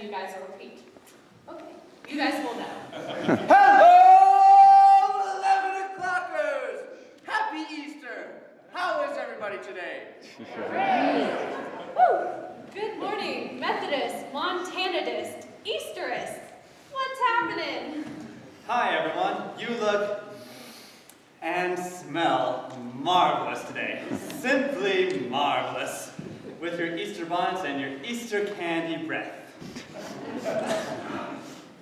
You guys will repeat. Okay, you guys will know. Hello, 11 o'clockers! Happy Easter! How is everybody today? Woo! Good morning, Methodists, Montanadists, Easterists. What's happening? Hi everyone, you look and smell marvelous today. Simply marvelous. With your Easter bonnets and your Easter candy breath.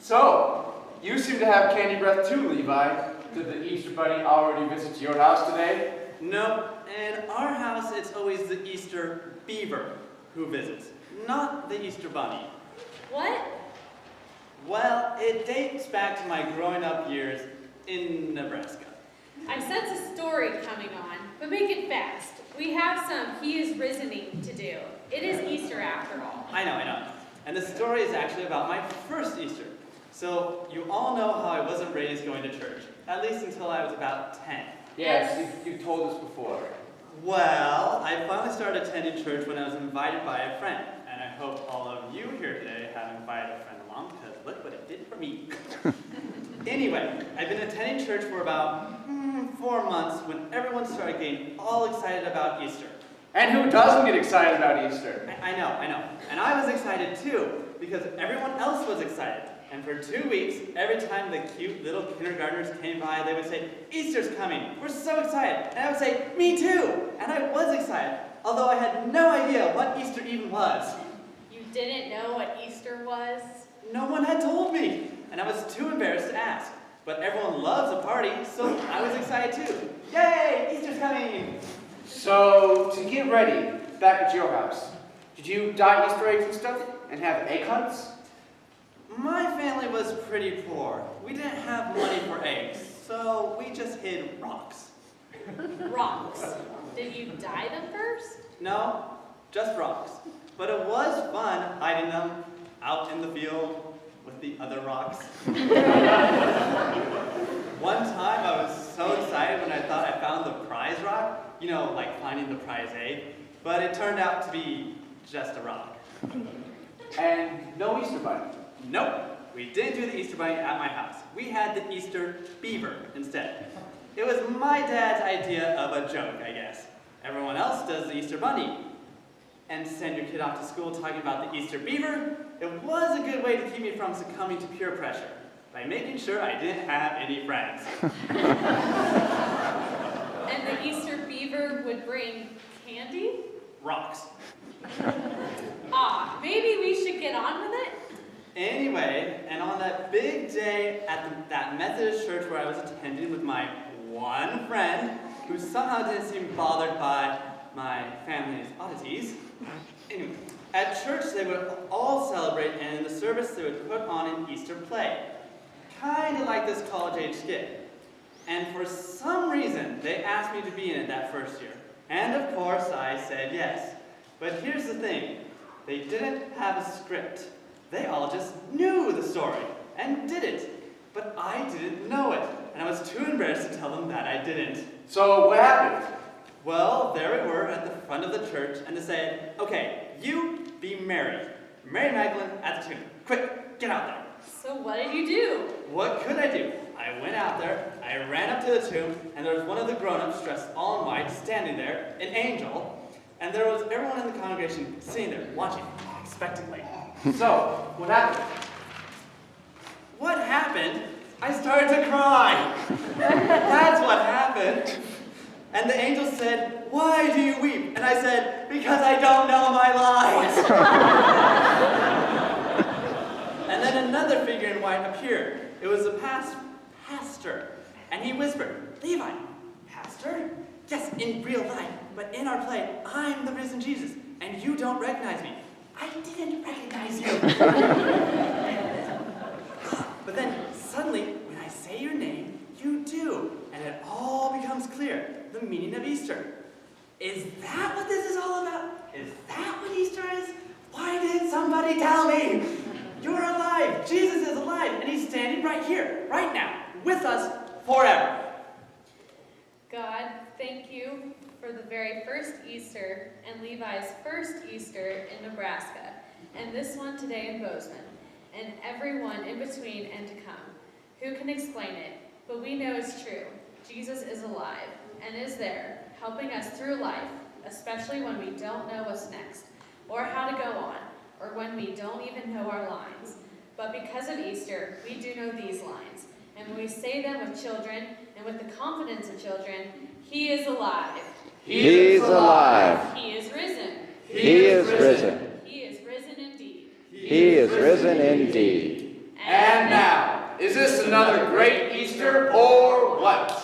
So, you seem to have candy breath too, Levi. Did the Easter Bunny already visit your house today? Nope, in our house it's always the Easter beaver who visits, not the Easter bunny. What? Well, it dates back to my growing up years in Nebraska. I sense a story coming on, but make it fast. We have some He is Risening to do. It is Easter after all. I know. And the story is actually about my first Easter. So, you all know how I wasn't raised going to church, at least until I was about 10. Yes, you've told us before. Well, I finally started attending church when I was invited by a friend. And I hope all of you here today have invited a friend along, because look what it did for me. Anyway, I've been attending church for about 4 months when everyone started getting all excited about Easter. And who doesn't get excited about Easter? I know. And I was excited too, because everyone else was excited. And for 2 weeks, every time the cute little kindergartners came by, they would say, "Easter's coming, we're so excited." And I would say, "Me too." And I was excited, although I had no idea what Easter even was. You didn't know what Easter was? No one had told me, and I was too embarrassed to ask. But everyone loves a party, so I was excited too. Yay, Easter's coming! So, to get ready, back at your house, did you dye Easter eggs and stuff? And have egg hunts? My family was pretty poor. We didn't have money for eggs, so we just hid rocks. Rocks. Did you dye them first? No, just rocks. But it was fun hiding them out in the field with the other rocks. One time I was so excited when I thought I found the prize rock, you know, like finding the prize egg, but it turned out to be just a rock. And no Easter Bunny? Nope, we didn't do the Easter bunny at my house. We had the Easter beaver instead. It was my dad's idea of a joke, I guess. Everyone else does the Easter bunny. And send your kid off to school talking about the Easter beaver, it was a good way to keep me from succumbing to peer pressure, by making sure I didn't have any friends. And the Easter beaver would bring candy? Rocks. Maybe we should get on with it? Anyway, and on that big day at that Methodist church where I was attending with my one friend, who somehow didn't seem bothered by my family's oddities. Anyway, at church they would all celebrate, and in the service they would put on an Easter play. Kind of like this college-age skit. And for some reason, they asked me to be in it that first year. And of course, I said yes. But here's the thing. They didn't have a script. They all just knew the story and did it. But I didn't know it, and I was too embarrassed to tell them that I didn't. So, what happened? Well, there we were at the front of the church, and they said, "Okay, you be Mary. Mary Magdalene at the tomb. Quick, get out there." So what did you do? What could I do? I went out there, I ran up to the tomb, and there was one of the grown-ups dressed all in white standing there, an angel, and there was everyone in the congregation sitting there, watching, expectantly. So, what happened? What happened? I started to cry. That's what happened. And the angel said, "Why do you weep?" And I said, "Because I don't know my lines." And then another figure in white appeared. It was the pastor. And he whispered, "Levi, pastor? Yes, in real life, but in our play, I'm the risen Jesus, and you don't recognize me." I didn't recognize you. But then suddenly, when I say your name, you do, and it all becomes clear, the meaning of Easter. Is that what this is all about? Is that what Easter is? Why didn't somebody tell me? You're alive. Jesus is alive, and he's standing right here, right now, with us forever. God, thank you for the very first Easter and Levi's first Easter in Nebraska. and this one today in Bozeman, and everyone in between and to come. Who can explain it? But we know it's true. Jesus is alive and is there, helping us through life, especially when we don't know what's next, or how to go on, or when we don't even know our lines. But because of Easter, we do know these lines, and when we say them with children, and with the confidence of children, He is alive. He is alive. He is risen. He is risen. He is risen indeed. He is risen indeed. And now, is this another great Easter or what?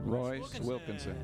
Royce Wilkinson.